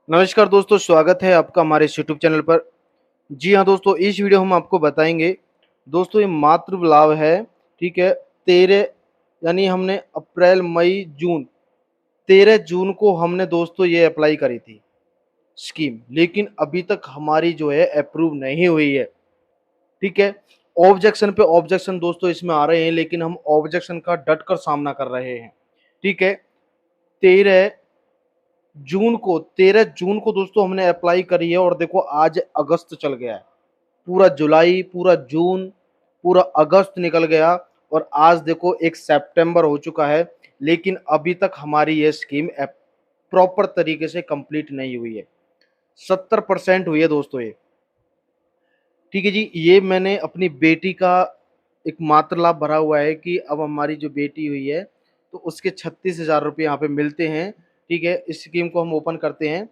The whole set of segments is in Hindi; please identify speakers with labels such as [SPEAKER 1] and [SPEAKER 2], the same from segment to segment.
[SPEAKER 1] नमस्कार दोस्तों, स्वागत है आपका हमारे इस यूट्यूब चैनल पर। जी हाँ दोस्तों, इस वीडियो हम आपको बताएंगे दोस्तों, ये मातृ लाभ है। ठीक है, 13 यानी हमने अप्रैल मई जून 13 जून को हमने दोस्तों ये अप्लाई करी थी स्कीम, लेकिन अभी तक हमारी जो है अप्रूव नहीं हुई है। ठीक है, ऑब्जेक्शन पे ऑब्जेक्शन दोस्तों इसमें आ रहे हैं, लेकिन हम ऑब्जेक्शन का डट कर सामना कर रहे हैं। ठीक है, 13 13 जून को दोस्तों हमने अप्लाई करी है, और देखो आज अगस्त चल गया है। पूरा जुलाई, पूरा जून, पूरा अगस्त निकल गया, और आज देखो 1 सितंबर हो चुका है, लेकिन अभी तक हमारी ये स्कीम प्रॉपर तरीके से कंप्लीट नहीं हुई है। 70% हुई है दोस्तों ये। ठीक है जी, ये मैंने अपनी बेटी का एक मात्र लाभ भरा हुआ है कि अब हमारी जो बेटी हुई है तो उसके 36,000 रुपये यहाँ पे मिलते हैं। ठीक है, इस स्कीम को हम ओपन करते हैं।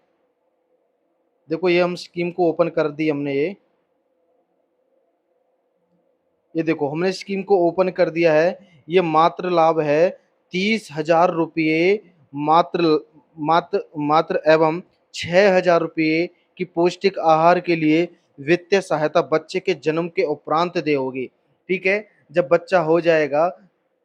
[SPEAKER 1] देखो, ये हम स्कीम को ओपन कर दी हमने। ये देखो, हमने स्कीम को ओपन कर दिया है। ये मात्र लाभ है 30,000 रुपये मात्र, मात्र एवं 6,000 रुपये की पौष्टिक आहार के लिए वित्तीय सहायता बच्चे के जन्म के उपरांत दे होगी। ठीक है, जब बच्चा हो जाएगा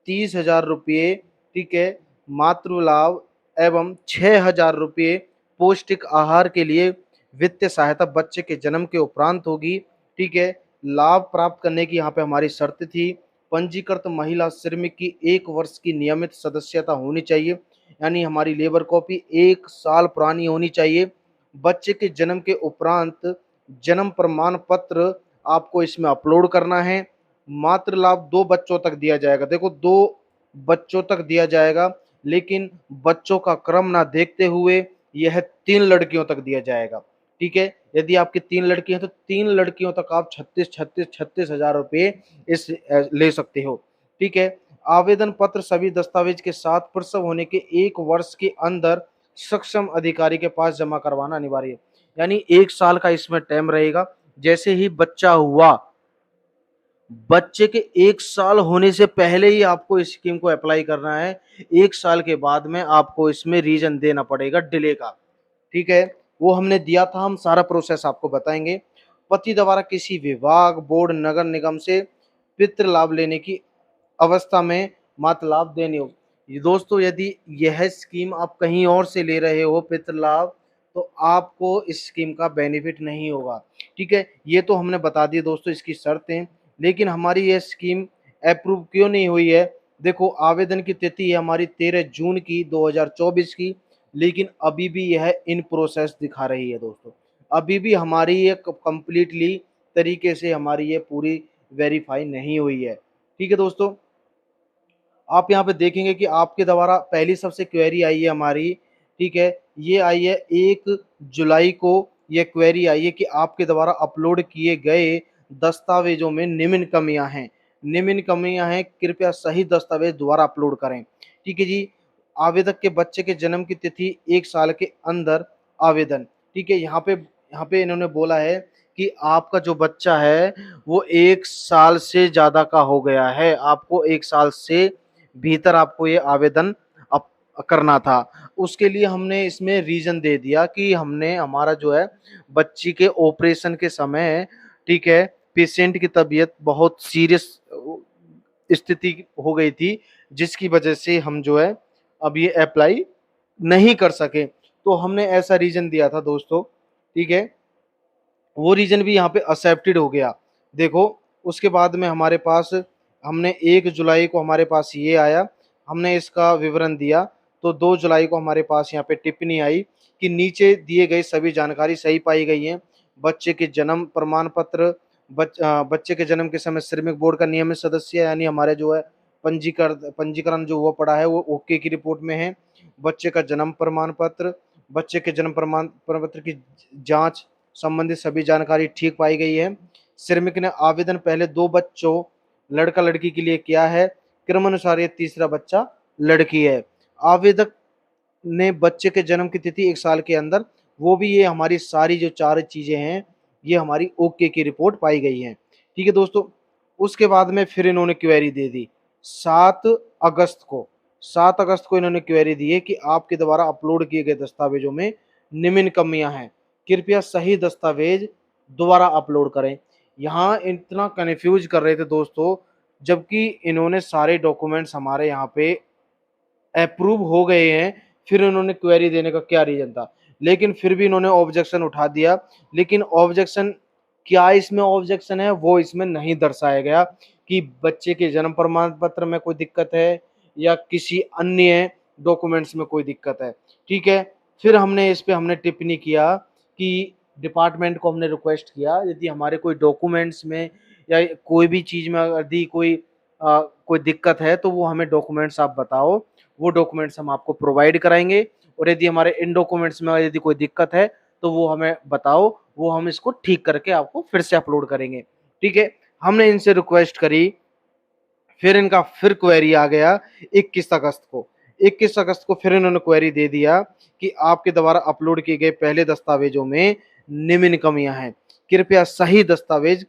[SPEAKER 1] 30,000 रुपये। ठीक है, मातृ लाभ एवं 6,000 रुपये पौष्टिक आहार के लिए वित्तीय सहायता बच्चे के जन्म के उपरांत होगी। ठीक है, लाभ प्राप्त करने की यहाँ पे हमारी शर्त थी, पंजीकृत महिला श्रमिक की 1 वर्ष की नियमित सदस्यता होनी चाहिए, यानी हमारी लेबर कॉपी 1 साल पुरानी होनी चाहिए। बच्चे के जन्म के उपरांत जन्म प्रमाण पत्र आपको इसमें अपलोड करना है। मातृ लाभ 2 बच्चों तक दिया जाएगा। देखो, 2 बच्चों तक दिया जाएगा, लेकिन बच्चों का क्रम ना देखते हुए यह 3 लड़कियों तक दिया जाएगा। ठीक है, यदि आपकी 3 लड़की हैं तो 3 लड़कियों तक आप 36,000 रुपये इस ले सकते हो। ठीक है, आवेदन पत्र सभी दस्तावेज के साथ प्रसव होने के 1 वर्ष के अंदर सक्षम अधिकारी के पास जमा करवाना अनिवार्य है। यानी 1 साल का इसमें टाइम रहेगा। जैसे ही बच्चा हुआ, बच्चे के 1 साल होने से पहले ही आपको इस स्कीम को अप्लाई करना है। 1 साल के बाद में आपको इसमें रीजन देना पड़ेगा डिले का। ठीक है, वो हमने दिया था, हम सारा प्रोसेस आपको बताएंगे। पति द्वारा किसी विभाग, बोर्ड, नगर निगम से पितृ लाभ लेने की अवस्था में मातृ लाभ देने हो। ये दोस्तों, यदि यह स्कीम आप कहीं और से ले रहे हो पितृ लाभ, तो आपको इस स्कीम का बेनिफिट नहीं होगा। ठीक है, ये तो हमने बता दिए दोस्तों इसकी शर्तें, लेकिन हमारी ये स्कीम अप्रूव क्यों नहीं हुई है? देखो, आवेदन की तिथि है हमारी 13 जून की 2024 की, लेकिन अभी भी यह इन प्रोसेस दिखा रही है दोस्तों। अभी भी हमारी ये कंप्लीटली तरीके से हमारी ये पूरी वेरीफाई नहीं हुई है। ठीक है दोस्तों, आप यहाँ पे देखेंगे कि आपके द्वारा पहली सबसे क्वेरी आई है हमारी। ठीक है, ये आई है 1 जुलाई को। ये क्वेरी आई है कि आपके द्वारा अपलोड किए गए दस्तावेजों में निम्न कमियां हैं। निम्न कमियां हैं, कृपया सही दस्तावेज दोबारा अपलोड करें। ठीक है जी, आवेदक के बच्चे के जन्म की तिथि 1 साल के अंदर आवेदन। ठीक है, यहाँ पे इन्होंने बोला है कि आपका जो बच्चा है वो 1 साल से ज्यादा का हो गया है, आपको 1 साल से भीतर आपको ये आवेदन करना था। उसके लिए हमने इसमें रीजन दे दिया कि हमने हमारा जो है बच्ची के ऑपरेशन के समय, ठीक है, पेशेंट की तबीयत बहुत सीरियस स्थिति हो गई थी, जिसकी वजह से हम जो है अब ये अप्लाई नहीं कर सके। तो हमने ऐसा रीजन दिया था दोस्तों। ठीक है, वो रीजन भी यहाँ पे एक्सेप्टेड हो गया। देखो, उसके बाद में हमारे पास, हमने 1 जुलाई को हमारे पास ये आया, हमने इसका विवरण दिया। तो 2 जुलाई को हमारे पास यहाँ पे टिप्पणी आई कि नीचे दिए गए सभी जानकारी सही पाई गई है। बच्चे के जन्म प्रमाण पत्र, बच्चे के जन्म के समय श्रमिक बोर्ड का नियमित सदस्य, यानी हमारे जो है पंजीकरण जो हुआ पड़ा है वो ओके की रिपोर्ट में है। बच्चे का जन्म प्रमाण पत्र, बच्चे के जन्म प्रमाण पत्र की जांच संबंधित सभी जानकारी ठीक पाई गई है। श्रमिक ने आवेदन पहले 2 बच्चों, लड़का लड़की के लिए किया है। क्रमानुसार ये तीसरा बच्चा लड़की है। आवेदक ने बच्चे के जन्म की तिथि 1 साल के अंदर, वो भी, ये हमारी सारी जो 4 चीजें हैं ये हमारी ओके की रिपोर्ट पाई गई है। ठीक है दोस्तों, उसके बाद में फिर इन्होंने क्वेरी दे दी 7 अगस्त को। 7 अगस्त को इन्होंने क्वेरी दी है कि आपके द्वारा अपलोड किए गए दस्तावेजों में निम्न कमियां हैं, कृपया सही दस्तावेज दोबारा अपलोड करें। यहाँ इतना कन्फ्यूज कर रहे थे दोस्तों, जबकि इन्होंने सारे डॉक्यूमेंट्स हमारे यहाँ पे अप्रूव हो गए हैं, फिर इन्होंने क्वेरी देने का क्या रीजन था। लेकिन फिर भी इन्होंने ऑब्जेक्शन उठा दिया। लेकिन ऑब्जेक्शन क्या इसमें ऑब्जेक्शन है वो इसमें नहीं दर्शाया गया कि बच्चे के जन्म प्रमाण पत्र में कोई दिक्कत है या किसी अन्य डॉक्यूमेंट्स में कोई दिक्कत है। ठीक है, फिर हमने इस पे हमने टिप्पणी किया कि डिपार्टमेंट को हमने रिक्वेस्ट किया, यदि हमारे कोई डॉक्यूमेंट्स में या कोई भी चीज में यदि कोई दिक्कत है तो वो हमें डॉक्यूमेंट्स आप बताओ, वो डॉक्यूमेंट्स हम आपको प्रोवाइड कराएंगे। और यदि हमारे इन डॉक्यूमेंट्स में यदि कोई दिक्कत है तो वो हमें बताओ, वो हम इसको ठीक करके आपको फिर से अपलोड करेंगे। ठीक है, हमने इनसे रिक्वेस्ट करी। फिर इनका फिर क्वेरी आ गया 21 अगस्त को। 21 अगस्त को फिर इन्होंने क्वेरी दे दिया कि आपके द्वारा अपलोड किए गए पहले दस्तावेजों में निम्न कमियां हैं, कृपया सही दस्तावेज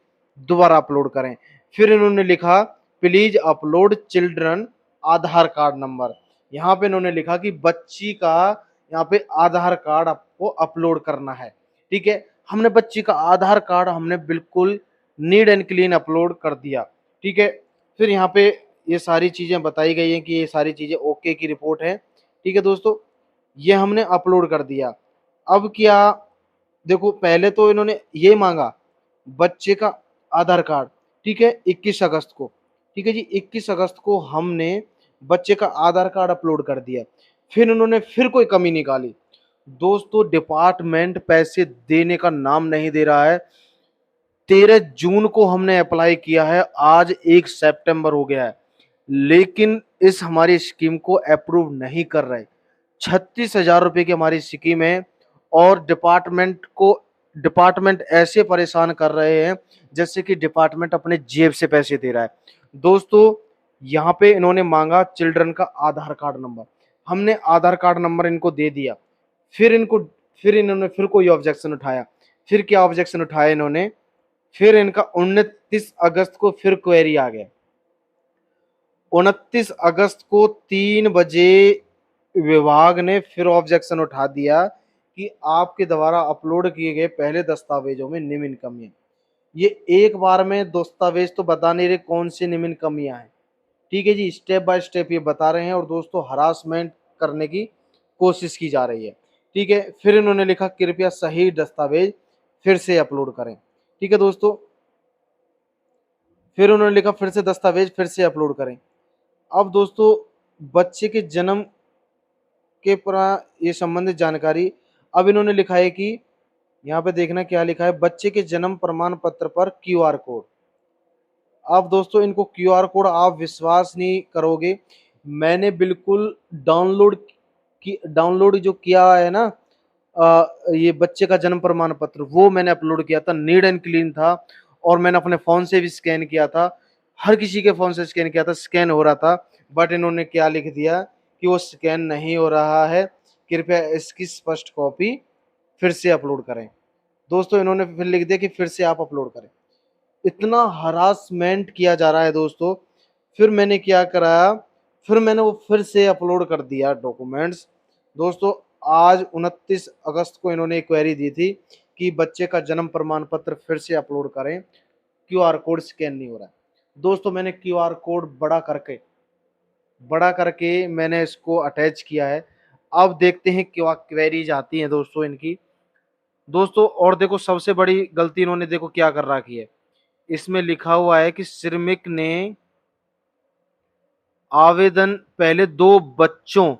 [SPEAKER 1] दोबारा अपलोड करें। फिर इन्होंने लिखा please upload children Aadhaar card number. यहाँ पे इन्होंने लिखा कि बच्ची का यहाँ पे आधार कार्ड आपको अपलोड करना है। ठीक है, हमने बच्ची का आधार कार्ड हमने बिल्कुल नीट एंड क्लीन अपलोड कर दिया। ठीक है, फिर यहाँ पे ये सारी चीजें बताई गई हैं कि ये सारी चीजें ओके की रिपोर्ट है। ठीक है दोस्तों, ये हमने अपलोड कर दिया। अब क्या, देखो पहले तो इन्होंने ये मांगा बच्चे का आधार कार्ड। ठीक है, 21 अगस्त को। ठीक है जी, 21 अगस्त को हमने बच्चे का आधार कार्ड अपलोड कर दिया। फिर उन्होंने फिर कोई कमी निकाली। दोस्तों डिपार्टमेंट पैसे देने का नाम नहीं दे रहा है। 13 जून को हमने अप्लाई किया है, आज 1 सितंबर हो गया है, लेकिन इस हमारी स्कीम को अप्रूव नहीं कर रहे। 36,000 रुपए की हमारी स्कीम है और डिपार्टमेंट ऐसे परेशान कर रहे हैं जैसे कि डिपार्टमेंट अपने जेब से पैसे दे रहा है। दोस्तों यहाँ पे इन्होंने मांगा चिल्ड्रन का आधार कार्ड नंबर, हमने आधार कार्ड नंबर इनको दे दिया। फिर इन्होंने फिर कोई ऑब्जेक्शन उठाया। फिर क्या ऑब्जेक्शन उठाया इन्होंने, फिर इनका 29 अगस्त को फिर क्वेरी आ गया। 29 अगस्त को 3 बजे विभाग ने फिर ऑब्जेक्शन उठा दिया कि आपके द्वारा अपलोड किए गए पहले दस्तावेजों में निम्न कमियां। ये एक बार में दस्तावेज तो बता नहीं रहे कौन सी निम्न कमियां हैं। ठीक है जी, स्टेप बाय स्टेप ये बता रहे हैं और दोस्तों हरासमेंट करने की कोशिश की जा रही है। ठीक है, फिर इन्होंने लिखा कृपया सही दस्तावेज फिर से अपलोड करें। ठीक है दोस्तों, फिर उन्होंने लिखा फिर से दस्तावेज फिर से अपलोड करें। अब दोस्तों बच्चे के जन्म के ये संबंधित जानकारी, अब इन्होंने लिखा है कि यहाँ पे देखना क्या लिखा है, बच्चे के जन्म प्रमाण पत्र पर क्यूआर कोड। अब दोस्तों इनको क्यूआर कोड आप विश्वास नहीं करोगे, मैंने बिल्कुल डाउनलोड जो किया है ना, ये बच्चे का जन्म प्रमाण पत्र वो मैंने अपलोड किया था, नीट एंड क्लीन था। और मैंने अपने फोन से भी स्कैन किया था, हर किसी के फोन से स्कैन किया था, स्कैन हो रहा था। बट इन्होंने क्या लिख दिया कि वो स्कैन नहीं हो रहा है, कृपया इसकी स्पष्ट कॉपी फिर से अपलोड करें। दोस्तों इन्होंने फिर लिख दिया कि फिर से आप अपलोड करें। इतना हरासमेंट किया जा रहा है दोस्तों। फिर मैंने क्या कराया, फिर मैंने वो फिर से अपलोड कर दिया डॉक्यूमेंट्स। दोस्तों आज 29 अगस्त को इन्होंने एक क्वेरी दी थी कि बच्चे का जन्म प्रमाण पत्र फिर से अपलोड करें, क्यूआर कोड स्कैन नहीं हो रहा है। दोस्तों मैंने क्यूआर कोड बड़ा करके मैंने इसको अटैच किया है। अब देखते हैं क्या क्वेरीज आती हैं दोस्तों इनकी। दोस्तों और देखो सबसे बड़ी गलती इन्होंने देखो क्या कर रखी है, इसमें लिखा हुआ है कि श्रमिक ने आवेदन पहले 2 बच्चों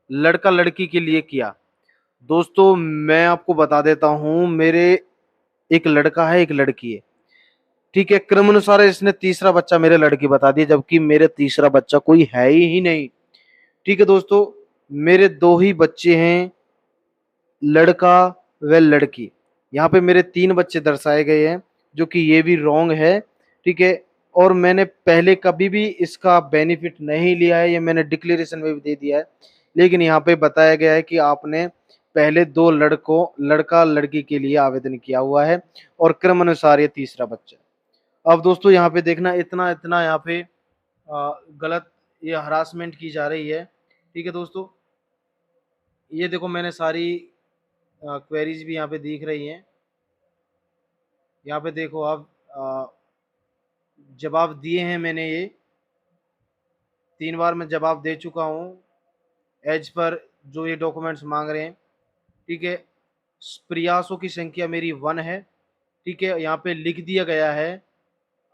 [SPEAKER 1] लड़का लड़की के लिए किया। दोस्तों मैं आपको बता देता हूं, मेरे एक लड़का है एक लड़की है। ठीक है, क्रमानुसार इसने तीसरा बच्चा मेरे लड़की बता दिया, जबकि मेरे तीसरा बच्चा कोई है ही नहीं। ठीक है दोस्तों, मेरे 2 ही बच्चे हैं, लड़का व लड़की। यहाँ पे मेरे 3 बच्चे दर्शाए गए हैं जो कि ये भी रॉन्ग है। ठीक है, और मैंने पहले कभी भी इसका बेनिफिट नहीं लिया है, ये मैंने डिक्लेरेशन में भी दे दिया है। लेकिन यहाँ पे बताया गया है कि आपने पहले 2 लड़कों लड़का लड़की के लिए आवेदन किया हुआ है और क्रम अनुसार ये तीसरा बच्चा। अब दोस्तों यहाँ पे देखना इतना इतना यहाँ पे गलत ये हरासमेंट की जा रही है। ठीक है दोस्तों, ये देखो मैंने सारी क्वेरीज भी यहाँ पे दिख रही हैं। यहाँ पे देखो आप, जवाब दिए हैं मैंने, ये 3 बार मैं जवाब दे चुका हूँ एज पर जो ये डॉक्यूमेंट्स मांग रहे हैं। ठीक है, प्रयासों की संख्या मेरी 1 है। ठीक है, यहाँ पे लिख दिया गया है,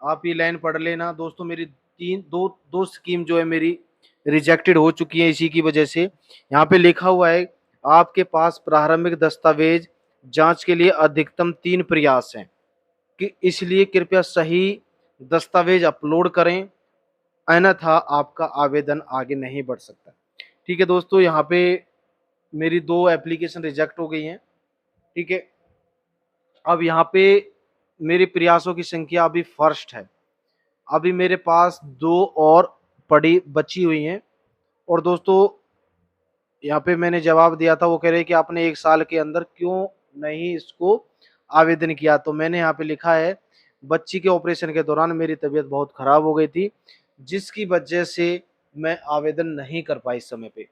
[SPEAKER 1] आप ये लाइन पढ़ लेना दोस्तों। मेरी तीन दो दो स्कीम जो है मेरी रिजेक्टेड हो चुकी है इसी की वजह से। यहाँ पे लिखा हुआ है आपके पास प्रारंभिक दस्तावेज जांच के लिए अधिकतम 3 प्रयास हैं, कि इसलिए कृपया सही दस्तावेज अपलोड करें, अन्यथा आपका आवेदन आगे नहीं बढ़ सकता। ठीक है दोस्तों, यहाँ पे मेरी 2 एप्लीकेशन रिजेक्ट हो गई हैं। ठीक है, अब यहाँ पे मेरे प्रयासों की संख्या अभी फर्स्ट है। अभी मेरे पास 2 और पड़ी बची हुई हैं। और दोस्तों यहाँ पे मैंने जवाब दिया था, वो कह रहे हैं कि आपने 1 साल के अंदर क्यों नहीं इसको आवेदन किया। तो मैंने यहाँ पे लिखा है, बच्ची के ऑपरेशन के दौरान मेरी तबीयत बहुत खराब हो गई थी, जिसकी वजह से मैं आवेदन नहीं कर पाई समय पे।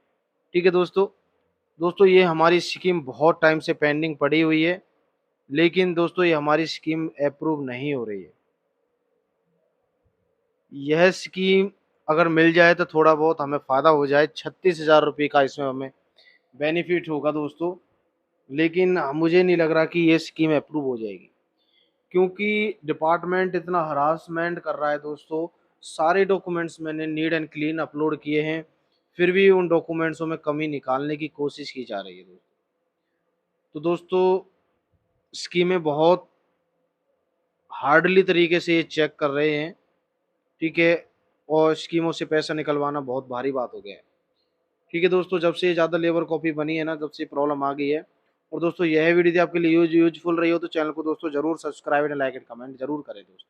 [SPEAKER 1] ठीक है दोस्तों, ये हमारी स्कीम बहुत टाइम से पेंडिंग पड़ी हुई है, लेकिन दोस्तों ये हमारी स्कीम अप्रूव नहीं हो रही है। यह स्कीम अगर मिल जाए तो थोड़ा बहुत हमें फ़ायदा हो जाए, 36,000 रुपये का इसमें हमें बेनिफिट होगा दोस्तों। लेकिन मुझे नहीं लग रहा कि ये स्कीम अप्रूव हो जाएगी, क्योंकि डिपार्टमेंट इतना हरासमेंट कर रहा है दोस्तों। सारे डॉक्यूमेंट्स मैंने नीट एंड क्लीन अपलोड किए हैं, फिर भी उन डॉक्यूमेंट्सों में कमी निकालने की कोशिश की जा रही है दोस्तों। तो दोस्तों स्कीमें बहुत हार्डली तरीके से ये चेक कर रहे हैं। ठीक है, और स्कीमों से पैसा निकलवाना बहुत भारी बात हो गया है। ठीक है दोस्तों, जब से ज़्यादा लेबर कॉपी बनी है ना, जब से प्रॉब्लम आ गई है। और दोस्तों यह वीडियो यदि आपके लिए यूजफुल रही हो तो चैनल को दोस्तों जरूर subscribe and like and comment जरूर करें दोस्तों।